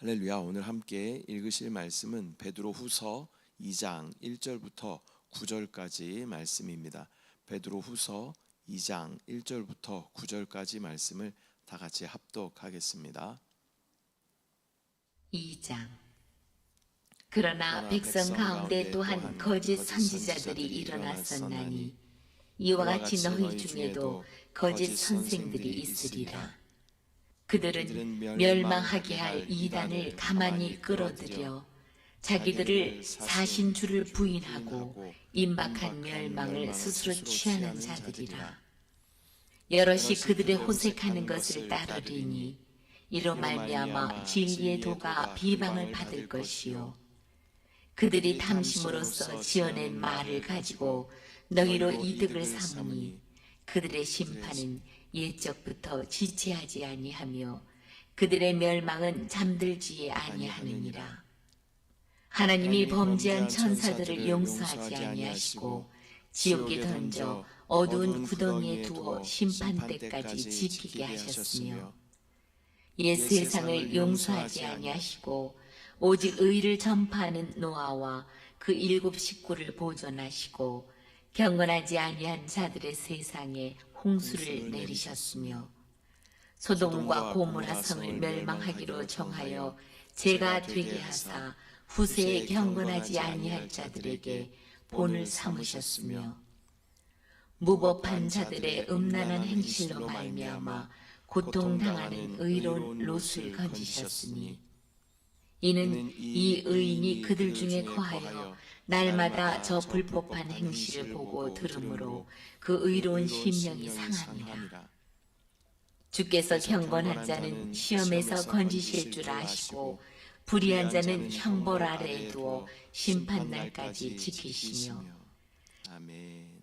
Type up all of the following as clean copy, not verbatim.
할렐루야. 오늘 함께 읽으실 말씀은 베드로후서 2장 1절부터 9절까지 말씀입니다. 베드로후서 2장 1절부터 9절까지 말씀을 다 같이 합독하겠습니다. 2장. 그러나 백성 가운데 또한 거짓 선지자들이 일어났었나니 이와 같이 너희 중에도 거짓 선생들이 있으리라. 그들은 멸망하게 할 이단을 가만히 끌어들여 자기들을 사신 주를 부인하고 임박한 멸망을 스스로 취하는 자들이라. 여럿이 그들의 호색하는 것을 따르리니 이로 말미암아 진리의 도가 비방을 받을 것이요 그들이 탐심으로써 지어낸 말을 가지고 너희로 이득을 삼으니 그들의 심판은 옛적부터 지체하지 아니하며 그들의 멸망은 잠들지 아니하느니라. 하나님이 범죄한 천사들을 용서하지 아니하시고 지옥에 던져 어두운 구덩이에 두어 심판 때까지 지키게 하셨으며 옛 세상을 용서하지 아니하시고 오직 의를 전파하는 노아와 그 7 식구를 보존하시고 경건하지 아니한 자들의 세상에 홍수를 내리셨으며 소돔과 고모라 성을 멸망하기로 정하여 죄가 되게 하사 후세에 경건하지 아니할 자들에게 본을 삼으셨으며 무법한 자들의 음란한 행실로 말미암아 고통당하는 의로운 롯을 건지셨으니 이는 이 의인이 그들 중에 거하여 날마다 저 불법한 행실을 보고 들으므로 그 의로운 심령이 상하니라. 주께서 경건한 자는 시험에서 건지실 줄 아시고 불의한 자는 형벌 아래에 두어 심판날까지 지키시며. 아멘.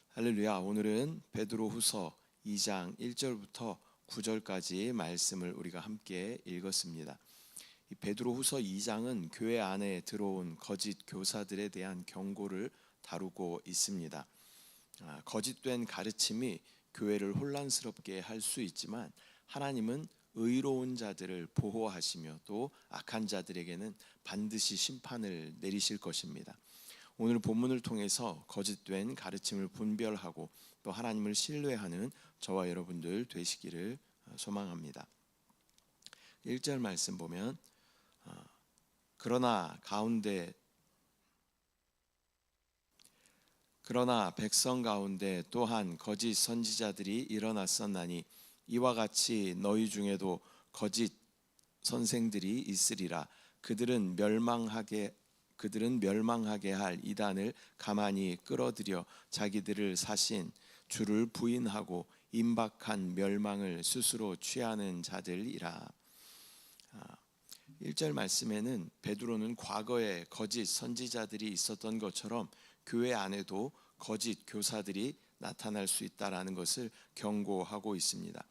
할렐루야. 오늘은 베드로후서 2장 1절부터 9절까지 말씀을 우리가 함께 읽었습니다. 이 베드로후서 2장은 교회 안에 들어온 거짓 교사들에 대한 경고를 다루고 있습니다. 거짓된 가르침이 교회를 혼란스럽게 할 수 있지만 하나님은 의로운 자들을 보호하시며 또 악한 자들에게는 반드시 심판을 내리실 것입니다. 오늘 본문을 통해서 거짓된 가르침을 분별하고 또 하나님을 신뢰하는 저와 여러분들 되시기를 소망합니다. 1절 말씀 보면 그러나 백성 가운데 또한 거짓 선지자들이 일어났었나니 이와 같이 너희 중에도 거짓 선생들이 있으리라. 그들은 멸망하게 할 이단을 가만히 끌어들여 자기들을 사신 주를 부인하고 임박한 멸망을 스스로 취하는 자들이라. 1절 말씀에는 베드로는 과거에 거짓 선지자들이 있었던 것처럼 교회 안에도 거짓 교사들이 나타날 수 있다라는 것을 경고하고 있습니다.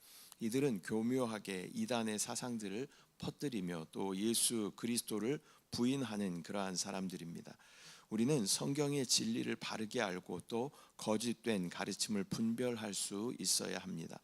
이들은 교묘하게 이단의 사상들을 퍼뜨리며 또 예수 그리스도를 부인하는 그러한 사람들입니다. 우리는 성경의 진리를 바르게 알고 또 거짓된 가르침을 분별할 수 있어야 합니다.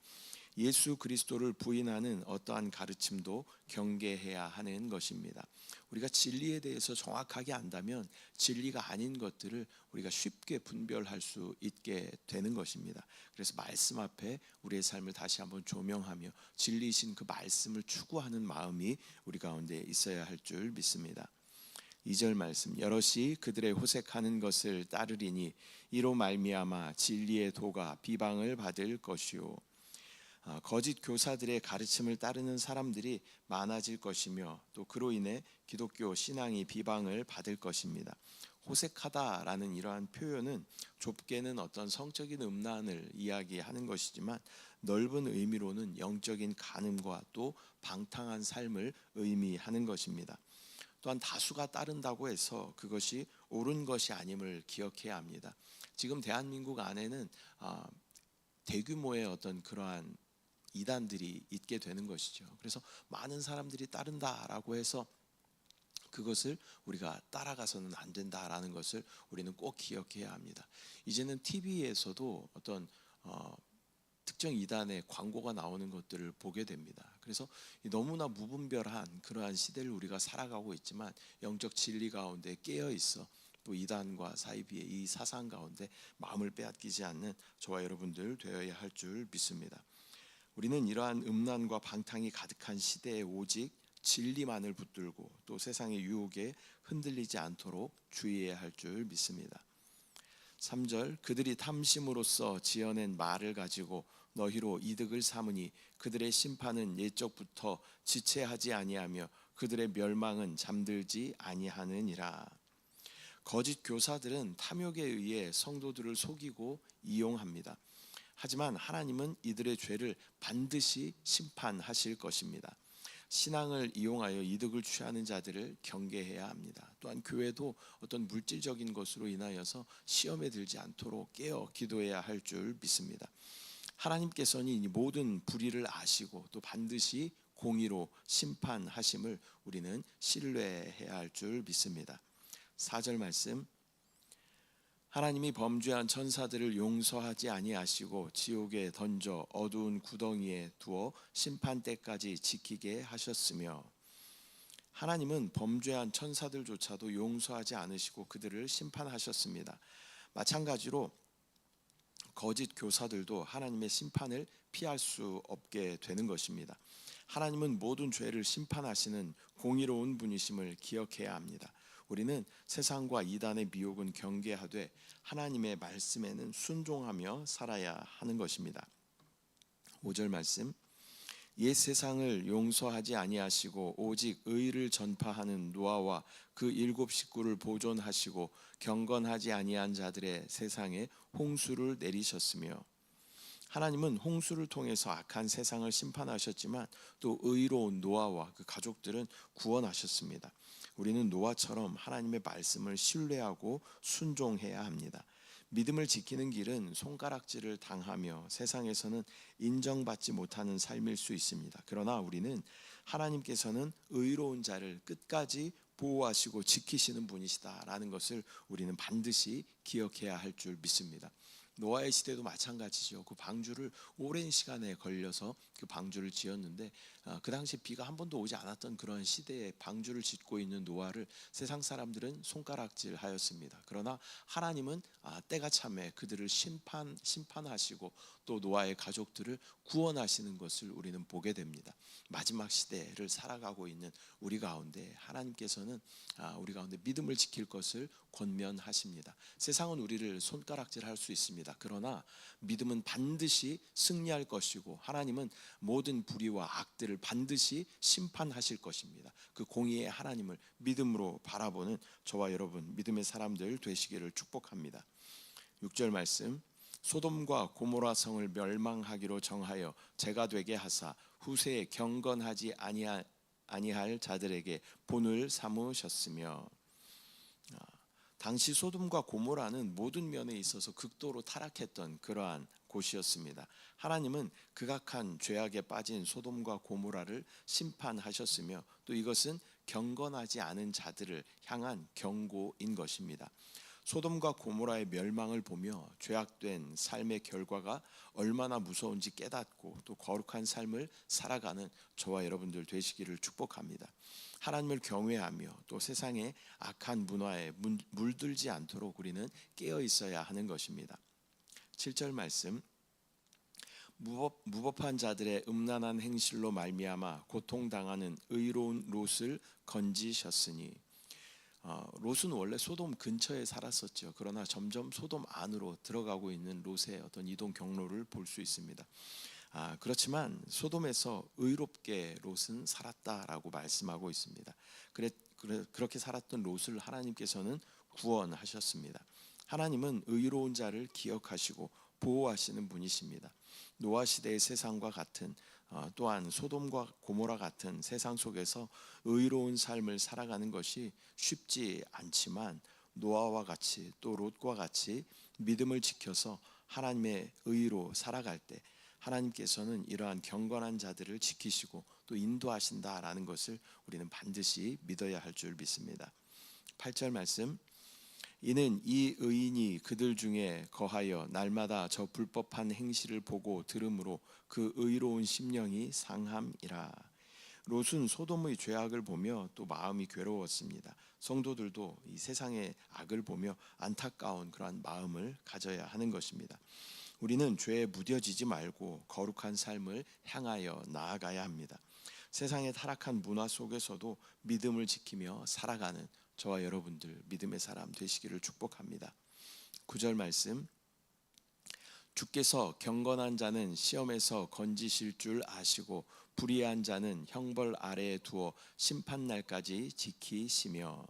예수 그리스도를 부인하는 어떠한 가르침도 경계해야 하는 것입니다. 우리가 진리에 대해서 정확하게 안다면 진리가 아닌 것들을 우리가 쉽게 분별할 수 있게 되는 것입니다. 그래서 말씀 앞에 우리의 삶을 다시 한번 조명하며 진리이신 그 말씀을 추구하는 마음이 우리 가운데 있어야 할 줄 믿습니다. 2절 말씀, 여럿이 그들의 호색하는 것을 따르리니 이로 말미암아 진리의 도가 비방을 받을 것이요. 거짓 교사들의 가르침을 따르는 사람들이 많아질 것이며 또 그로 인해 기독교 신앙이 비방을 받을 것입니다. 호색하다라는 이러한 표현은 좁게는 어떤 성적인 음란을 이야기하는 것이지만 넓은 의미로는 영적인 간음과 또 방탕한 삶을 의미하는 것입니다. 또한 다수가 따른다고 해서 그것이 옳은 것이 아님을 기억해야 합니다. 지금 대한민국 안에는 대규모의 어떤 그러한 이단들이 있게 되는 것이죠. 그래서 많은 사람들이 따른다라고 해서 그것을 우리가 따라가서는 안 된다라는 것을 우리는 꼭 기억해야 합니다. 이제는 TV에서도 어떤 특정 이단의 광고가 나오는 것들을 보게 됩니다. 그래서 너무나 무분별한 그러한 시대를 우리가 살아가고 있지만 영적 진리 가운데 깨어 있어 또 이단과 사이비의 이 사상 가운데 마음을 빼앗기지 않는 저와 여러분들 되어야 할 줄 믿습니다. 우리는 이러한 음란과 방탕이 가득한 시대에 오직 진리만을 붙들고 또 세상의 유혹에 흔들리지 않도록 주의해야 할 줄 믿습니다. 3절 그들이 탐심으로써 지어낸 말을 가지고 너희로 이득을 삼으니 그들의 심판은 옛적부터 지체하지 아니하며 그들의 멸망은 잠들지 아니하느니라. 거짓 교사들은 탐욕에 의해 성도들을 속이고 이용합니다. 하지만 하나님은 이들의 죄를 반드시 심판하실 것입니다. 신앙을 이용하여 이득을 취하는 자들을 경계해야 합니다. 또한 교회도 어떤 물질적인 것으로 인하여서 시험에 들지 않도록 깨어 기도해야 할 줄 믿습니다. 하나님께서는 이 모든 불의를 아시고 또 반드시 공의로 심판하심을 우리는 신뢰해야 할 줄 믿습니다. 4절 말씀 하나님이 범죄한 천사들을 용서하지 아니하시고 지옥에 던져 어두운 구덩이에 두어 심판 때까지 지키게 하셨으며 하나님은 범죄한 천사들조차도 용서하지 않으시고 그들을 심판하셨습니다. 마찬가지로 거짓 교사들도 하나님의 심판을 피할 수 없게 되는 것입니다. 하나님은 모든 죄를 심판하시는 공의로운 분이심을 기억해야 합니다. 우리는 세상과 이단의 미혹은 경계하되 하나님의 말씀에는 순종하며 살아야 하는 것입니다. 5절 말씀 옛 세상을 용서하지 아니하시고 오직 의를 전파하는 노아와 그 7 식구를 보존하시고 경건하지 아니한 자들의 세상에 홍수를 내리셨으며 하나님은 홍수를 통해서 악한 세상을 심판하셨지만 또 의로운 노아와 그 가족들은 구원하셨습니다. 우리는 노아처럼 하나님의 말씀을 신뢰하고 순종해야 합니다. 믿음을 지키는 길은 손가락질을 당하며 세상에서는 인정받지 못하는 삶일 수 있습니다. 그러나 우리는 하나님께서는 의로운 자를 끝까지 보호하시고 지키시는 분이시다라는 것을 우리는 반드시 기억해야 할 줄 믿습니다. 노아의 시대도 마찬가지죠. 그 방주를 오랜 시간에 걸려서 그 방주를 지었는데 그 당시 비가 한 번도 오지 않았던 그런 시대에 방주를 짓고 있는 노아를 세상 사람들은 손가락질하였습니다. 그러나 하나님은 때가 참에 그들을 심판하시고 또 노아의 가족들을 구원하시는 것을 우리는 보게 됩니다. 마지막 시대를 살아가고 있는 우리 가운데 하나님께서는 우리 가운데 믿음을 지킬 것을 권면하십니다. 세상은 우리를 손가락질할 수 있습니다. 그러나 믿음은 반드시 승리할 것이고 하나님은 모든 불의와 악들을 반드시 심판하실 것입니다. 그 공의의 하나님을 믿음으로 바라보는 저와 여러분 믿음의 사람들 되시기를 축복합니다. 6절 말씀 소돔과 고모라 성을 멸망하기로 정하여 제가 되게 하사 후세에 경건하지 아니할 자들에게 본을 삼으셨으며 당시 소돔과 고모라는 모든 면에 있어서 극도로 타락했던 그러한 곳이었습니다. 하나님은 극악한 죄악에 빠진 소돔과 고모라를 심판하셨으며 또 이것은 경건하지 않은 자들을 향한 경고인 것입니다. 소돔과 고모라의 멸망을 보며 죄악된 삶의 결과가 얼마나 무서운지 깨닫고 또 거룩한 삶을 살아가는 저와 여러분들 되시기를 축복합니다. 하나님을 경외하며 또 세상의 악한 문화에 물들지 않도록 우리는 깨어 있어야 하는 것입니다. 7절 말씀 무법한 자들의 음란한 행실로 말미암아 고통당하는 의로운 롯을 건지셨으니 롯은 원래 소돔 근처에 살았었죠. 그러나 점점 소돔 안으로 들어가고 있는 롯의 어떤 이동 경로를 볼 수 있습니다. 그렇지만 소돔에서 의롭게 롯은 살았다라고 말씀하고 있습니다. 그렇게 살았던 롯을 하나님께서는 구원하셨습니다. 하나님은 의로운 자를 기억하시고 보호하시는 분이십니다. 노아 시대의 세상과 같은 또한 소돔과 고모라 같은 세상 속에서 의로운 삶을 살아가는 것이 쉽지 않지만 노아와 같이 또 롯과 같이 믿음을 지켜서 하나님의 의로 살아갈 때 하나님께서는 이러한 경건한 자들을 지키시고 또 인도하신다라는 것을 우리는 반드시 믿어야 할 줄 믿습니다. 8절 말씀 이는 이 의인이 그들 중에 거하여 날마다 저 불법한 행실을 보고 들음으로 그 의로운 심령이 상함이라. 롯은 소돔의 죄악을 보며 또 마음이 괴로웠습니다. 성도들도 이 세상의 악을 보며 안타까운 그러한 마음을 가져야 하는 것입니다. 우리는 죄에 무뎌지지 말고 거룩한 삶을 향하여 나아가야 합니다. 세상의 타락한 문화 속에서도 믿음을 지키며 살아가는 저와 여러분들 믿음의 사람 되시기를 축복합니다. 9절 말씀, 주께서 경건한 자는 시험에서 건지실 줄 아시고 불의한 자는 형벌 아래에 두어 심판날까지 지키시며.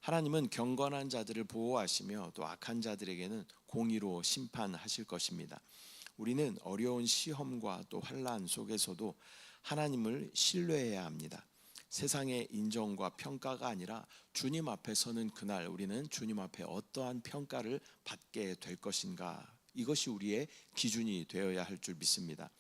하나님은 경건한 자들을 보호하시며 또 악한 자들에게는 공의로 심판하실 것입니다. 우리는 어려운 시험과 또 환난 속에서도 하나님을 신뢰해야 합니다. 세상의 인정과 평가가 아니라 주님 앞에 서는 그날 우리는 주님 앞에 어떠한 평가를 받게 될 것인가, 이것이 우리의 기준이 되어야 할 줄 믿습니다.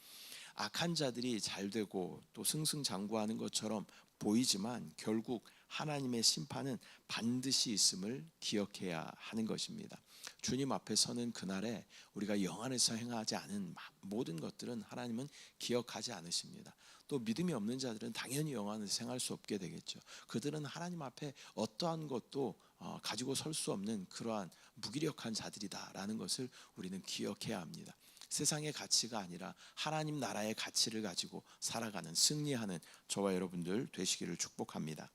악한 자들이 잘 되고 또 승승장구하는 것처럼 보이지만 결국 하나님의 심판은 반드시 있음을 기억해야 하는 것입니다. 주님 앞에 서는 그날에 우리가 영 안에서 행하지 않은 모든 것들은 하나님은 기억하지 않으십니다. 또 믿음이 없는 자들은 당연히 영 안에서 행할 수 없게 되겠죠. 그들은 하나님 앞에 어떠한 것도 가지고 설 수 없는 그러한 무기력한 자들이다라는 것을 우리는 기억해야 합니다. 세상의 가치가 아니라 하나님 나라의 가치를 가지고 살아가는, 승리하는 저와 여러분들 되시기를 축복합니다.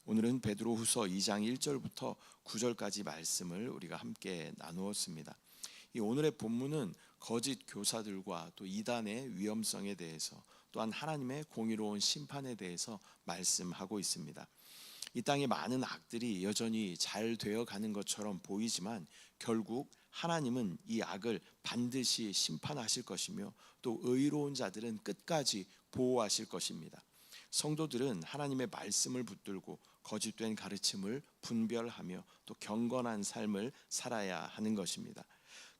오늘은 베드로후서 2장 1절부터 9절까지 말씀을 우리가 함께 나누었습니다. 이 오늘의 본문은 거짓 교사들과 또 이단의 위험성에 대해서, 또한 하나님의 공의로운 심판에 대해서 말씀하고 있습니다. 이 땅에 많은 악들이 여전히 잘 되어 가는 것처럼 보이지만 결국 하나님은 이 악을 반드시 심판하실 것이며 또 의로운 자들은 끝까지 보호하실 것입니다. 성도들은 하나님의 말씀을 붙들고 거짓된 가르침을 분별하며 또 경건한 삶을 살아야 하는 것입니다.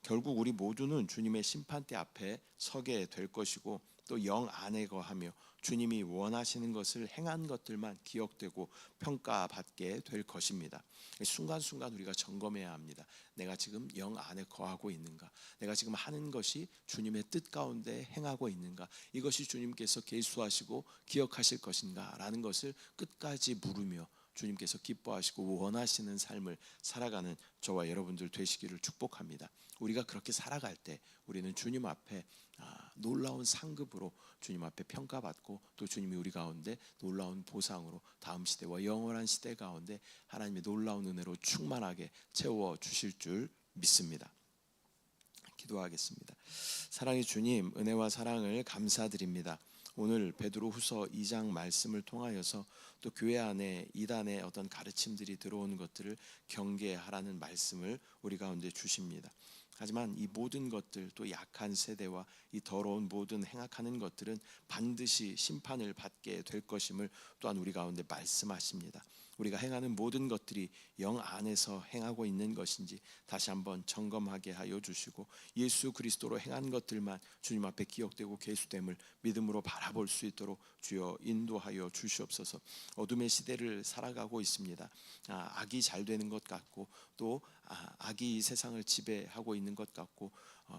결국 우리 모두는 주님의 심판대 앞에 서게 될 것이고 또 영 안에 거하며 주님이 원하시는 것을 행한 것들만 기억되고 평가받게 될 것입니다. 순간순간 우리가 점검해야 합니다. 내가 지금 영 안에 거하고 있는가? 내가 지금 하는 것이 주님의 뜻 가운데 행하고 있는가? 이것이 주님께서 계수하시고 기억하실 것인가? 라는 것을 끝까지 물으며 주님께서 기뻐하시고 원하시는 삶을 살아가는 저와 여러분들 되시기를 축복합니다. 우리가 그렇게 살아갈 때 우리는 주님 앞에 놀라운 상급으로 주님 앞에 평가받고 또 주님이 우리 가운데 놀라운 보상으로 다음 시대와 영원한 시대 가운데 하나님의 놀라운 은혜로 충만하게 채워주실 줄 믿습니다. 기도하겠습니다. 사랑의 주님, 은혜와 사랑을 감사드립니다. 오늘 베드로후서 2장 말씀을 통하여서 또 교회 안에 이단의 어떤 가르침들이 들어오는 것들을 경계하라는 말씀을 우리 가운데 주십니다. 하지만 이 모든 것들, 또 약한 세대와 이 더러운 모든 행악하는 것들은 반드시 심판을 받게 될 것임을 또한 우리 가운데 말씀하십니다. 우리가 행하는 모든 것들이 영 안에서 행하고 있는 것인지 다시 한번 점검하게 하여 주시고 예수 그리스도로 행한 것들만 주님 앞에 기억되고 계수됨을 믿음으로 바라볼 수 있도록 주여 인도하여 주시옵소서. 어둠의 시대를 살아가고 있습니다. 악이 잘 되는 것 같고 또 악이 이 세상을 지배하고 있는 것 같고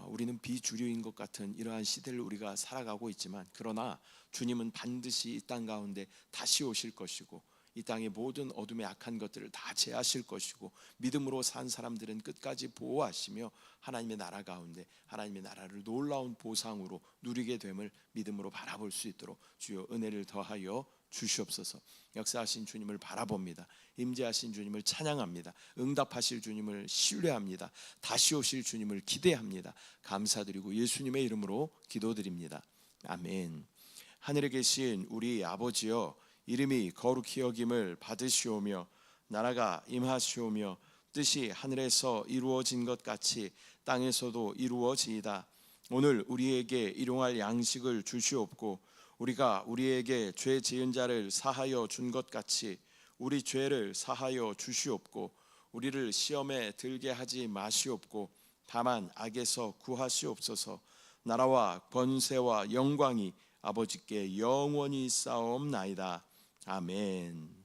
우리는 비주류인 것 같은 이러한 시대를 우리가 살아가고 있지만, 그러나 주님은 반드시 이 땅 가운데 다시 오실 것이고 이 땅의 모든 어둠의 악한 것들을 다 제하실 것이고 믿음으로 산 사람들은 끝까지 보호하시며 하나님의 나라 가운데 하나님의 나라를 놀라운 보상으로 누리게 됨을 믿음으로 바라볼 수 있도록 주여 은혜를 더하여 주시옵소서. 역사하신 주님을 바라봅니다. 임재하신 주님을 찬양합니다. 응답하실 주님을 신뢰합니다. 다시 오실 주님을 기대합니다. 감사드리고 예수님의 이름으로 기도드립니다. 아멘. 하늘에 계신 우리 아버지여, 이름이 거룩히 여김을 받으시오며 나라가 임하시오며 뜻이 하늘에서 이루어진 것 같이 땅에서도 이루어지이다. 오늘 우리에게 일용할 양식을 주시옵고 우리가 우리에게 죄 지은 자를 사하여 준 것 같이 우리 죄를 사하여 주시옵고 우리를 시험에 들게 하지 마시옵고 다만 악에서 구하시옵소서. 나라와 권세와 영광이 아버지께 영원히 쌓옵나이다. 아멘.